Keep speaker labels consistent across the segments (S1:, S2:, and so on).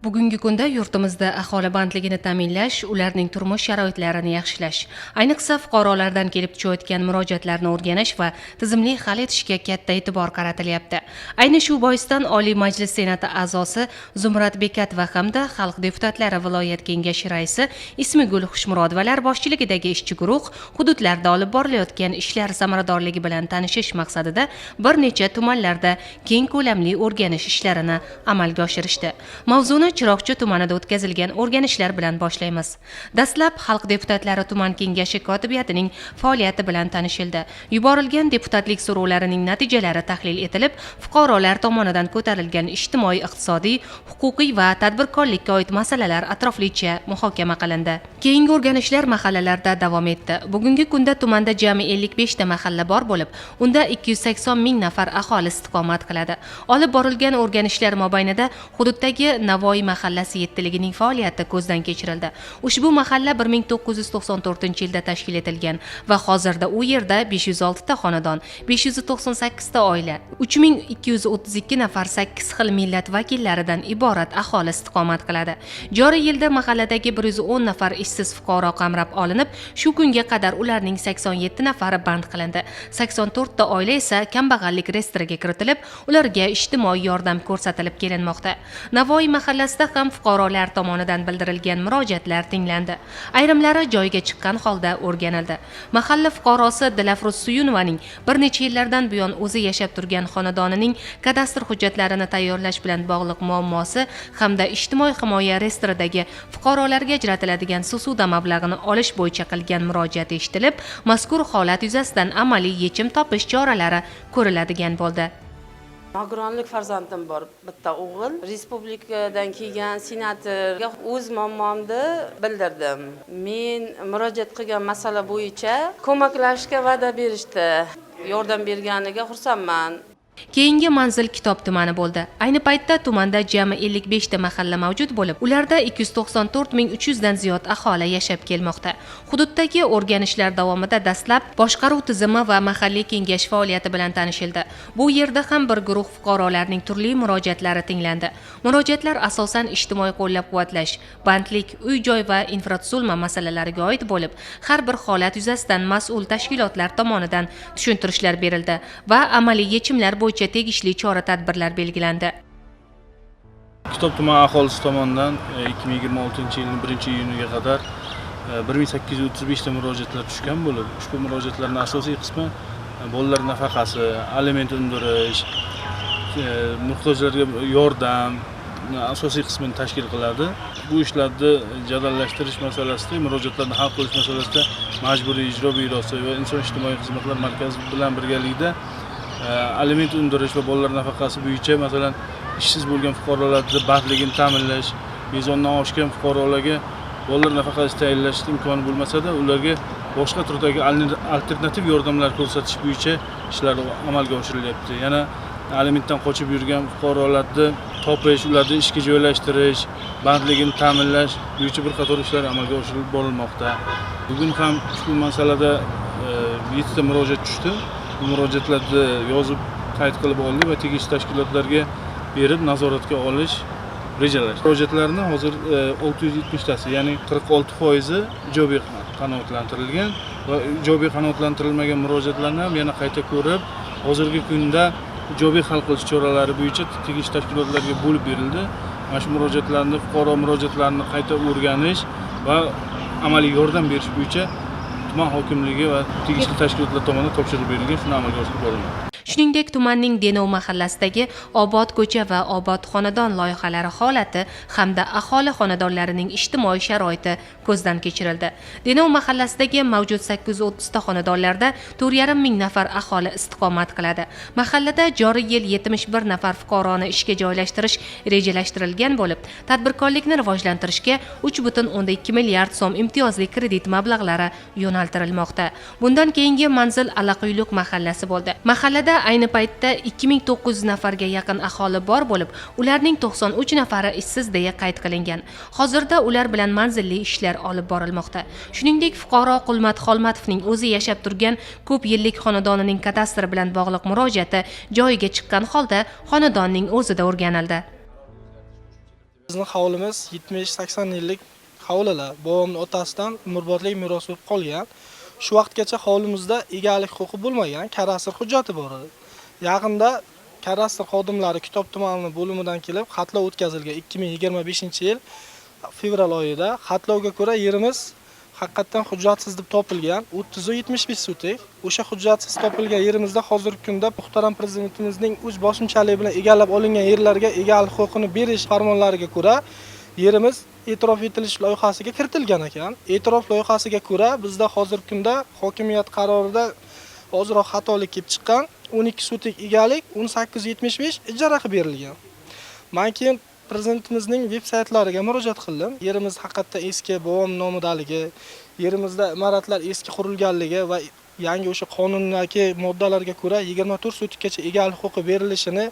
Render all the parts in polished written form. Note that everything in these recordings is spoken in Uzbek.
S1: Bugungi kunda yurtimizda aholi bandligini ta'minlash, ularning turmush sharoitlarini yaxshilash, ayniqsa fuqarolardan kelib tushayotgan murojaatlarni o'rganish va tizimli hal etishga katta e'tibor qaratilyapti. Ayni shu boisdan Oliy Majlis Senati a'zosi Zumrad Bekatova hamda Xalq deputatlari viloyat kengashi raisi Ismigul Xushmurodovalar boshchiligidagi ishchi guruh hududlarda olib borilayotgan ishlar samaradorligi bilan tanishish maqsadida bir necha tumanlarda keng ko'lamli o'rganish ishlarini amalga oshirishdi. Mavzuni Chiroqchi tumanida o'tkazilgan o'rganishlar bilan boshlaymiz. Dastlab Xalq deputatlari tuman kengashi kotibiyatining faoliyati bilan tanishildi. Yuborilgan deputatlik so'rovlarining natijalari tahlil etilib, fuqarolar tomonidan ko'tarilgan ijtimoiy, iqtisodiy, huquqiy va tadbirkorlikka oid masalalar atroflicha muhokama qilindi. Keyingi o'rganishlar mahallalarda davom etdi. Bugungi kunda tumanda jami 55 ta mahalla bor bo'lib, unda 280 ming nafar aholi istiqomat qiladi. Olib borilgan o'rganishlar mobaynida hududdagi Navoiy mahallasi yettiligining faoliyati ko'zdan kechirildi. Ushbu mahalla 1994-yilda tashkil etilgan va hozirda u yerda 506 ta xonadon, 598 ta oila, 3232 nafar 8 xil millat vakillaridan iborat aholi istiqomat qiladi. Joriy yilda mahalladagi 110 nafar ishsiz fuqaro qamrab olinib, shu kunga qadar ularning 87 nafari band qilindi. 84 ta oila esa kambag'allik reyestriga kiritilib, ularga ijtimoiy yordam ko'rsatilib kelinmoqda. Navoiy mahallasida ham fuqarolar tomonidan bildirilgan murojaatlar tinglandi. Ayrimlari joyiga chiqqan holda o'rganildi. Mahalla fuqarosi Dilafruz Suyunovaning bir necha yillardan buyon o'zi yashab turgan xonadonining kadastr hujjatlarini tayyorlash bilan bog'liq muammosi hamda ijtimoiy himoya reyestridagi fuqarolarga ajratiladigan susuda mablag'ini olish bo'yicha qilgan murojaati eshitilib, mazkur holat yuzasidan amaliy yechim topish choralari ko'riladigan bo'ldi.
S2: Nogironlik farzandim bor, bitta o'g'il. Respublikadan kelgan senatorga o'z muammomni bildirdim. Men murojaat qilgan masala bo'yicha ko'maklashishga va'da berishdi. Yordam berganiga xursandman.
S1: Keyingi manzil Kitob tumani bo'ldi. Ayni paytda tumanda jami 55 ta mahalla mavjud bo'lib, ularda 294.300 dan ziyod aholi yashab kelmoqda. Hududdagi o'rganishlar davomida dastlab boshqaruv tizimi va mahalliy kengash faoliyati bilan tanishildi. Bu yerda ham bir guruh fuqarolarning turli murojaatlari tinglandi. Murojaatlar asosan ijtimoiy qo'llab-quvvatlash, bandlik, uy-joy va infratuzilma masalalariga oid bo'lib, har bir holat yuzasidan mas'ul tashkilotlar tomonidan tushuntirishlar berildi va amaliy yechimlar bo'yicha tegishli chora-tadbirlar belgilandi.
S3: Kitob tuman aholisi tomonidan 2026-yilning 1-iyuniga qadar 1835 ta murojaatlar tushgan bo'lib, ushbu murojaatlarning asosiy qismi bolalar nafaqasi, aliment undirish, muhtojlarga yordam asosiy qismini tashkil qiladi. Bu ishlarni jadallashtirish masalasida, murojaatlarni hal qilish masalasida Majburiy ijro byurosi va Inson ijtimoiy xizmatlar markazi bilan birgalikda aliment undirish va bolalar nafaqasi bo'yicha, masalan, ishsiz bo'lgan fuqarolarning bandligini ta'minlash, mezondan oshgan fuqarolarga bolalar nafaqasi tayinlash imkoni bo'lmasa-da, ularga boshqa turdagi alternativ yordamlar ko'rsatish bo'yicha ishlar amalga oshirilyapti. Yana alimentdan qochib yurgan fuqarolarni topish, ularni ishga joylashtirish, bandligini ta'minlash bo'yicha bir qator ishlar amalga oshirilib borilmoqda. Bugun ham ushbu masalada 7 ta murojaat tushdi. Bu murojaatlarni yozib qayd qilib oldik va tegishli tashkilotlarga berib nazoratga olish rejalashtirilgan. Murojaatlarning hozir 670 tasi, ya'ni 46% ijobiy qanoatlantirilgan va ijobiy qanoatlantirilmagan murojaatlarni ham yana qayta ko'rib, hozirgi kunda ijobiy hal qilish choralari bo'yicha tegishli tashkilotlarga bo'lib berildi. Mana shu murojaatlarni, fuqaro murojaatlarini qayta o'rganish va amaliy yordam berish bo'yicha tuman hokimligi va tegishli tashkilotlar tomonidan topshiriq berilgan, shuni amalga oshirib borilmoqda.
S1: Shuningdek, tumanning Denov mahallasidagi obod ko'cha va obod xonadon loyihalari holati hamda aholi xonadonlarining ijtimoiy sharoiti ko'zdan kechirildi. Denov mahallasidagi mavjud 830 ta xonadonlarda 4,5 ming nafar aholi istiqomat qiladi. Mahallada joriy yil 71 nafar fuqaroni ishga joylashtirish rejalashtirilgan bo'lib, tadbirkorlikni rivojlantirishga 3,2 milliard so'm imtiyozli kredit mablag'lari yo'naltirilmoqda. Bundan keyingi manzil Alaquyluq mahallasi bo'ldi. Mahallada ayni paytda 2900 nafarga yaqin aholi bor bo'lib, ularning 93 nafari ishsiz deya qayd qilingan. Hozirda ular bilan manzilli ishlar olib borilmoqda. Shuningdek, fuqaro Qulmat Xolmatovning o'zi yashab turgan ko'p yillik xonadonining kadastri bilan bog'liq murojaati joyiga chiqqan holda xonadonning o'zida o'rganildi.
S4: Bizning hovlimiz 70-80 yillik hovlilar. Bobomning otasidan umrbodlik meros bo'lib qolgan. Shu vaqtgacha hovlimizda egalik huquqi bo'lmagan, kadastr hujjati bor edi. Yaqinda kadastr xodimlari Kitob tumani bo'limidan kelib xatlov o'tkazilgan 2025-yil fevral oyida. Xatlovga ko'ra yerimiz haqiqatan hujjatsiz deb topilgan 375 sotik. O'sha hujjatsiz topilgan yerimizda hozirgi kunda muhtaram prezidentimizning o'z boshimchalik bilan egallab olingan yerlarga egalik huquqini berish farmonlariga ko'ra yerimiz e'tirof etilish loyihasiga kiritilgan ekan. E'tirof loyihasiga ko'ra bizda hozirgi kunda hokimiyat qarorida ozroq xatolik kelib chiqqan 12 sotik egalik 1875 ijaraga berilgan. Men keyin prezidentimizning veb-saytlariga murojaat qildim. Yerimiz haqiqatda eski bobom nomidaligi, yerimizda imoratlar eski qurilganligi va yangi o'sha qonundagi moddalarga ko'ra 24 sotikgacha egalik huquqi berilishini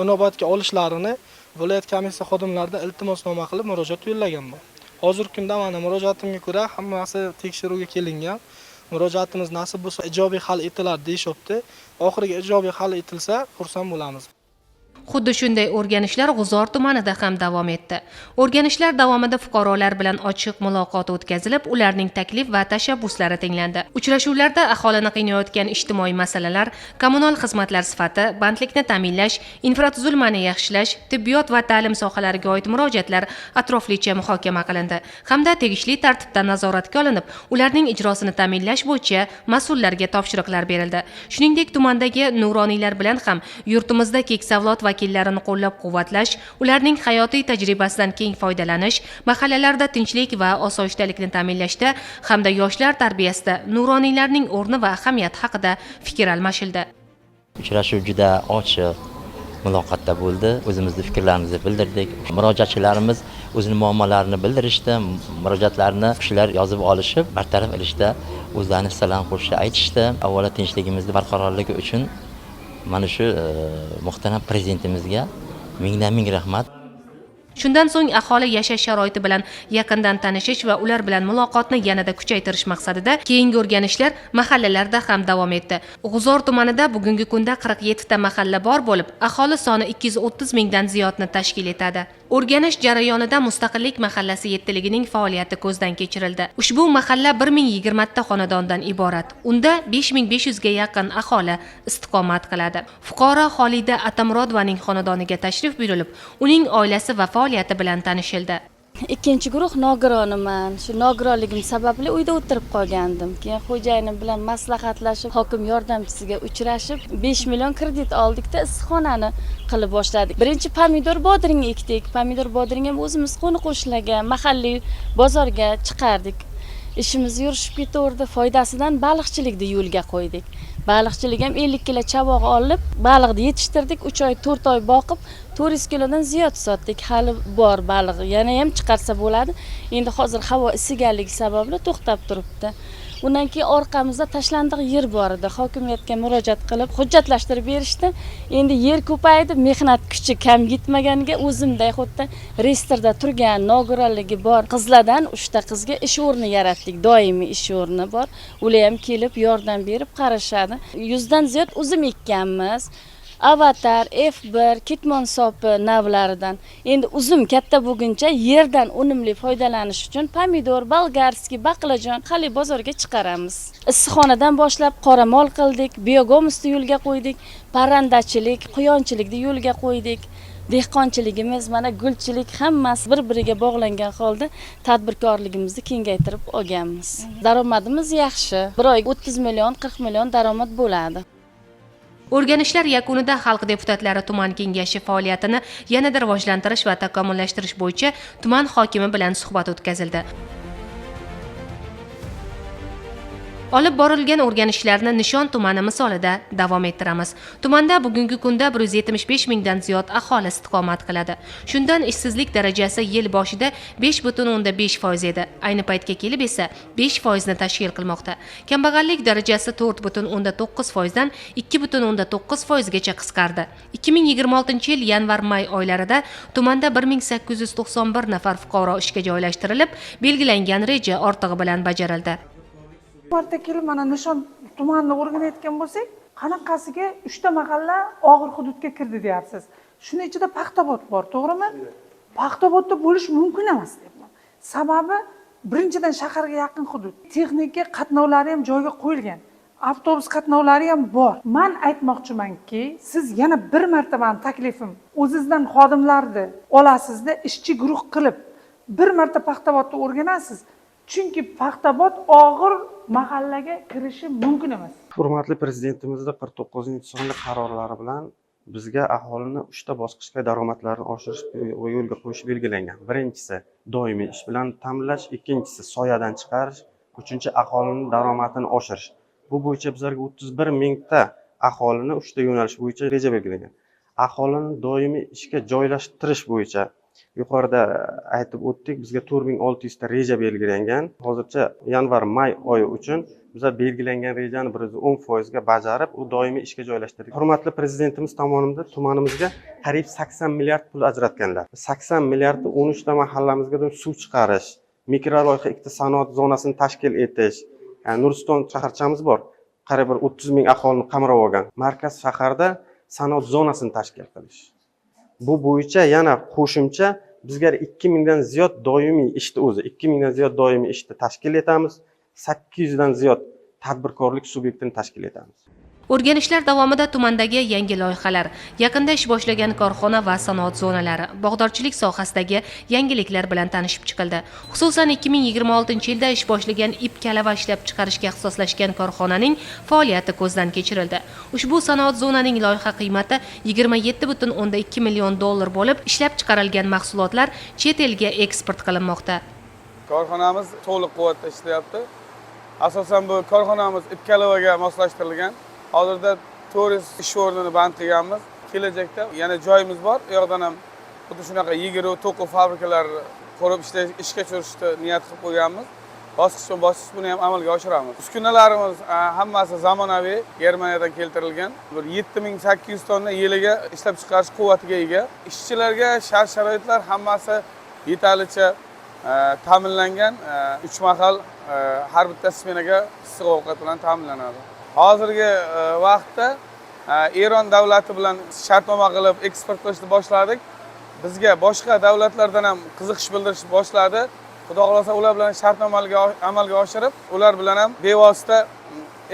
S4: inobatga olishlarini viloyat komissiya xodimlaridan iltimosnoma qilib murojaat yo'llaganman. Hozirgi kunda mana murojaatimga ko'ra hammasi tekshiruvga kelingan. Murojaatimiz nasib bo'lsa ijobiy hal etiladi deyshibdi. Oxiriga ijobiy hal etilsa xursand bo'lamiz.
S1: Xuddi shunday o'rganishlar G'uzor tumanida ham davom etdi. O'rganishlar davomida fuqarolar bilan ochiq muloqot o'tkazilib, ularning taklif va tashabbuslari tinglandi. Uchrashuvlarda aholini qiynayotgan ijtimoiy masalalar, kommunal xizmatlar sifati, bandlikni ta'minlash, infratuzilmani yaxshilash, tibbiyot va ta'lim sohalariga oid murojaatlar atroflicha muhokama qilindi hamda tegishli tartibda nazoratga olinib, ularning ijrosini ta'minlash bo'yicha mas'ullarga topshiriqlar berildi. Shuningdek, tumandagi nuroniylar bilan ham yurtimizda keksa avlod vakillarini qo'llab-quvvatlash, ularning hayotiy tajribasidan keng foydalanish, mahallalarda tinchlik va osoyishtalikni ta'minlashda hamda yoshlar tarbiyasida nuroniylarning o'rni va ahamiyati haqida fikr almashildi.
S5: Uchrashuv juda ochiq muloqotda bo'ldi. O'zimizning fikrlarimizni bildirdik. Murojaatchilarimiz o'zining muammolarini bildirishdi, murojaatlarni kishilar yozib olishib, bartaraf etishda o'zlarining hissalarini qo'shishni aytishdi. Avvalo tinchligimizni barqarorligi uchun mana shu muhtaram prezidentimizga mingdan ming rahmat.
S1: Shundan so'ng aholi yashash sharoiti bilan yaqindan tanishish va ular bilan muloqotni yanada kuchaytirish maqsadida keyingi o'rganishlar mahallalarda ham davom etdi. G'uzor tumanida bugungi kunda 47 ta mahalla bor bo'lib, aholi soni 230 mingdan ziyodni tashkil etadi. O'rganish jarayonida Mustaqillik mahallasi 7ligining faoliyati ko'zdan kechirildi. Ushbu mahalla 1020 ta xonadondan iborat. Unda 5500 ga yaqin aholi istiqomat qiladi. Fuqaro Xolida Atamurodovaning xonadoniga tashrif buyurilib, uning oilasi va faoliyati bilan tanishildi.
S6: Ikkinchi guruh nogironiman. Shu nogironligim sababli uyda o'tirib qolgandim. Keyin xo'jayinim bilan maslahatlashib, hokim yordamchisiga uchrashib, 5 million kredit oldikda issiqxonani qilib boshladik. Birinchi pomidor bodring ekdik. Pomidor bodring ham o'zimiz qo'ni-qo'shnilarga, mahalliy bozorga chiqardik. Ishimiz yurishib ketaverdi. Foydasidan baliqchilikni yo'lga qo'ydik. Baliqchilik ham 50 kilo chavoq olib, baliqni yetishtirdik. 3 oy, 4 oy boqib, 400 kilodan ziyod sotdik. Hali bor baliq, yana ham chiqarsa bo'ladi. Endi hozir havo isiganligi sababli to'xtab turibdi. Undan keyin orqamizda tashlandiq yer bor edi. Hokimiyatga murojaat qilib, hujjatlashtirib berishdi. Endi yer ko'paydi, mehnat kuchi kam yetmaganiga o'zimday xuddi reyestrda turgan nogironligi bor qizlardan 3 ta qizga ish o'rni yaratdik. Doimiy ish o'rni bor. Ular ham kelib yordam berib qarashadi. 100 dan ziyod o'zim ekkanmiz. Avatar, F1, ketmon sopi navlaridan. Endi uzum katta bo'lguncha yerdan unumli foydalanish uchun pomidor, bolgarskiy, baqlajon hali bozorga chiqaramiz. Issiqxonadan boshlab qoramol qildik, biogomosni yo'lga qo'ydik, parrandachilik, quyonchilikni yo'lga qo'ydik. Dehqonchiligimiz, mana gulchilik hammasi bir-biriga bog'langan holda tadbirkorligimizni kengaytirib olganmiz. Daromadimiz yaxshi. Bir oyga 30 million, 40 million daromad bo'ladi.
S1: O'rganishlar yakunida xalq deputatlari tuman kengashi faoliyatini yanada rivojlantirish va takomillashtirish bo'yicha tuman hokimi bilan suhbat o'tkazildi. Olib borilgan o'rganishlarni Nishon tumani misolida davom ettiramiz. Tumanda bugungi kunda 175 mingdan ziyod aholi istiqomat qiladi. Shundan ishsizlik darajasi yil boshida 5.5% edi. Ayni paytga kelib esa 5% ni tashkil qilmoqda. Kambag'allik darajasi 4.9% dan 2.9% gacha qisqardi. 2026-yil yanvar-may oylarida tumanda 1891 nafar fuqaro ishga joylashtirilib, belgilangan reja ortig'i bilan bajarildi.
S7: Marta kelib mana Nishon tumanini o'rganayotgan bo'lsak, qanaqasiga 3 ta mahalla og'ir hududga kirdi deyapsiz. Shuning ichida Paxtabod bor, to'g'rimi? Paxtaobodda bo'lish mumkin emas deyapman. Sababi birinchidan shaharga yaqin hudud, texnika qatnovlari ham joyiga qo'yilgan. Avtobus qatnovlari ham bor. Men aytmoqchimanki, siz yana bir marta mening taklifim, o'zingizdan xodimlarni olasizda ishchi guruh qilib, bir marta Paxtaobodda o'rganasiz. Chunki Paxtaobod og'ir mahallaga kirishi mumkin emas.
S8: Hurmatli prezidentimizning 49-sonli qarorlari bilan bizga aholini 3 ta bosqichga daromadlarini oshirish yo'lga qo'yish belgilangan. Birinchisi doimiy ish bilan ta'minlash, ikkinchisi soyadan chiqarish, uchinchi aholini daromadini oshirish. Bu bo'yicha bizlarga 31 mingta aholini 3 ta yo'nalish bo'yicha reja belgilangan. Aholini doimiy ishga joylashtirish bo'yicha yuqorida aytib o'tdik, bizga 4600 ta reja belgilangan. Hozircha yanvar-may oyi uchun bizlar belgilangan rejani 110% ga bajarib, u doimiy ishga joylashtirdik. Hurmatli prezidentimiz tomonidan tumanimizga qariyb 80 milliard pul ajratganlar. 80 milliardni 13 ta mahallamizga suv chiqarish, mikroloyiha ikkita sanoat zonasini tashkil etish. Yani Nuriston shaharchamiz bor. Qariyb 30 ming aholini qamrab olgan. Markaz shaharda sanoat zonasini tashkil qilish. Bu bo'yicha yana qo'shimcha bizga 2000 dan ziyod doimiy ishni o'zi 2000 dan ziyod doimiy ishni tashkil etamiz. 800 dan ziyod tadbirkorlik subyektini tashkil etamiz.
S1: O'rganishlar davomida tumandagi yangi loyihalar, yaqinda ish boshlagan korxona va sanoat zonalari, bog'dorchilik sohasidagi yangiliklar bilan tanishib chiqildi. Xususan 2026-yilda ish boshlagan ip kalava ishlab chiqarishga ixtisoslashgan korxonaning faoliyati ko'zdan kechirildi. Ushbu sanoat zonaning loyiha qiymati 27,2 million dollar bo'lib, ishlab chiqarilgan mahsulotlar chet elga eksport qilinmoqda.
S9: Korxonamiz to'liq quvvatda ishlayapti. Asosan bu korxonamiz ip kalavaga moslashtirilgan. Hozirda 400 ish o'rnini band qilganmiz. Kelajakda yana joyimiz bor. U yoqdan ham xuddi shunaqa 20 fabrikalar qurib ishga tushirishni niyat qilib qo'yganmiz. Bosqichma-bosqich buni ham amalga oshiramiz. Uskunalarimiz hammasi zamonaviy, Germaniyadan keltirilgan. 7800 tonna yiliga ishlab chiqarish quvvatiga ega. Ishchilarga shart-sharoitlar hammasi yetarlicha ta'minlangan. 3 mahal har bitta smenaga issiq ovqat bilan ta'minlanadi. Hozirgi vaqtda Eron davlati bilan shartnoma qilib eksport qilishni boshladik. Bizga boshqa davlatlardan ham qiziqish bildirishni boshladi. Xudo xolasa ular bilan shartnomalarga amalga oshirib, ular bilan ham bevosita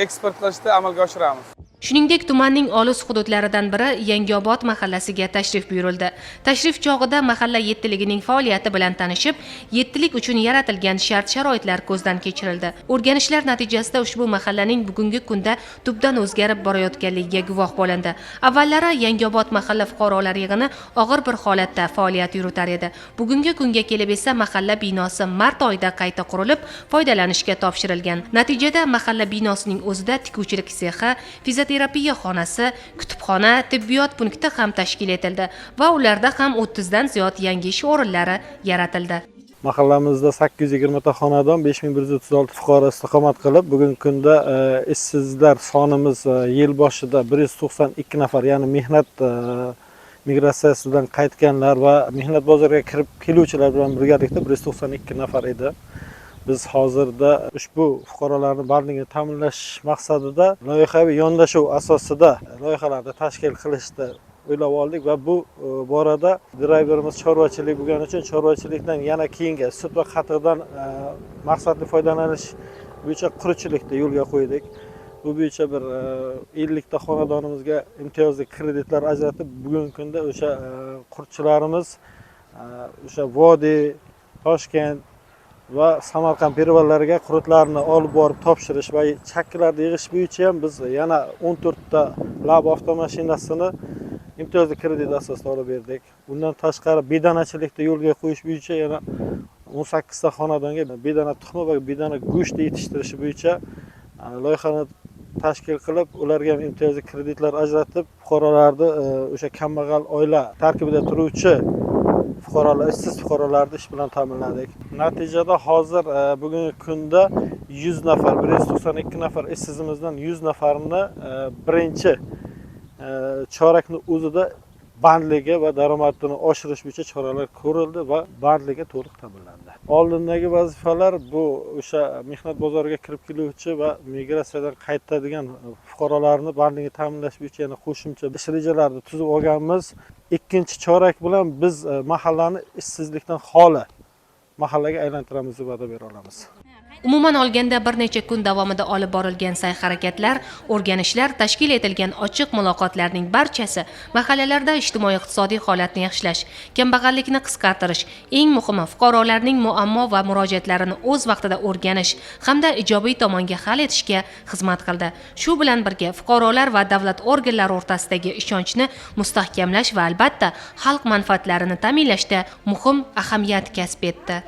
S9: eksport qilishni amalga oshiramiz.
S1: Shuningdek, tumanning olis hududlaridan biri Yangiobod mahallasiga tashrif buyurildi. Tashrif chog'ida mahalla yettiligining faoliyati bilan tanishib, yettilik uchun yaratilgan shart-sharoitlar ko'zdan kechirildi. O'rganishlar natijasida ushbu mahallaning bugungi kunda tubdan o'zgarib borayotganligiga guvoh bo'lindi. Avvallari Yangiobod mahalla fuqarolar yig'ini og'ir bir holatda faoliyat yuritar edi. Bugungi kunga kelib esa mahalla binosi mart oyida qayta qurilib, foydalanishga topshirilgan. Natijada mahalla binosining o'zida tikuvchilik sexi, terapiya xonasi, kutubxona, tibbiyot punkti ham tashkil etildi va ularda ham 30 dan ziyod yangi ish o'rinlari yaratildi.
S10: Mahallamizda 820 ta xonadon, 5136 fuqaro istiqomat qilib, bugungi kunda ishsizlar sonimiz yil boshida 192 nafar, ya'ni mehnat migratsiyasidan qaytganlar va mehnat bozoriga kirib keluvchilar bilan birgalikda 192 nafar edi. Biz hozirda ushbu fuqarolarni barligini ta'minlash maqsadida loyihaviy yondashuv asosida loyihalarni tashkil qilishni o'ylab oldik va bu borada driverimiz chorvachilik bo'lgani uchun chorvachilikdan yana keyingi sut va qatiqdan maqsadli foydalanish bo'yicha quruvchilikni yo'lga qo'ydik. Bu bo'yicha bir 50 ta xonadonimizga imtiyozli kreditlar ajratib, bugungi kunda o'sha quruvchilarimiz o'sha Vodiy, Toshkent va Samarqand perevallariga qurutlarni olib borib topshirish va chakkalarni yig'ish bo'yicha ham biz yana 14 ta lab avtomashinasini imtiyozli kredit asosida olib berdik. Bundan tashqari bedanachilikni yo'lga qo'yish bo'yicha yana 18 ta xonadonga bedana tuxumi va bedana go'shti yetishtirish bo'yicha loyihani tashkil qilib, ularga ham imtiyozli kreditlar ajratib, fuqarolarni o'sha kambag'al oila tarkibida turuvchi fuqarolar, ishsiz fuqarolarni ish bilan ta'minladik. Natijada hozir bugungi kunda 100 nafar, 192 nafar ishsizimizdan 100 nafarini birinchi chorakni o'zida bandligi va daromadini oshirish bo'yicha choralar ko'rildi va bandligi to'liq ta'minlandi. Oldindagi vazifalar bu o'sha mehnat bozoriga kirib keluvchi va migratsiyadan qaytadigan fuqarolarni bandini ta'minlash bo'yicha yana qo'shimcha ish rejalarini tuzib olganmiz. Ikkinchi chorak bilan biz mahallani ishsizlikdan xoli mahallaga aylantiramiz deb va'da bera olamiz.
S1: Umuman olganda bir necha kun davomida olib borilgan sa'y-harakatlar, o'rganishlar, tashkil etilgan ochiq muloqotlarning barchasi mahallalarda ijtimoiy-iqtisodiy holatni yaxshilash, kambag'allikni qisqartirish, eng muhimi fuqarolarning muammo va murojaatlarini o'z vaqtida o'rganish hamda ijobiy tomonga hal etishga xizmat qildi. Shu bilan birga fuqarolar va davlat organlari o'rtasidagi ishonchni mustahkamlash va albatta xalq manfaatlarini ta'minlashda muhim ahamiyat kasb etdi.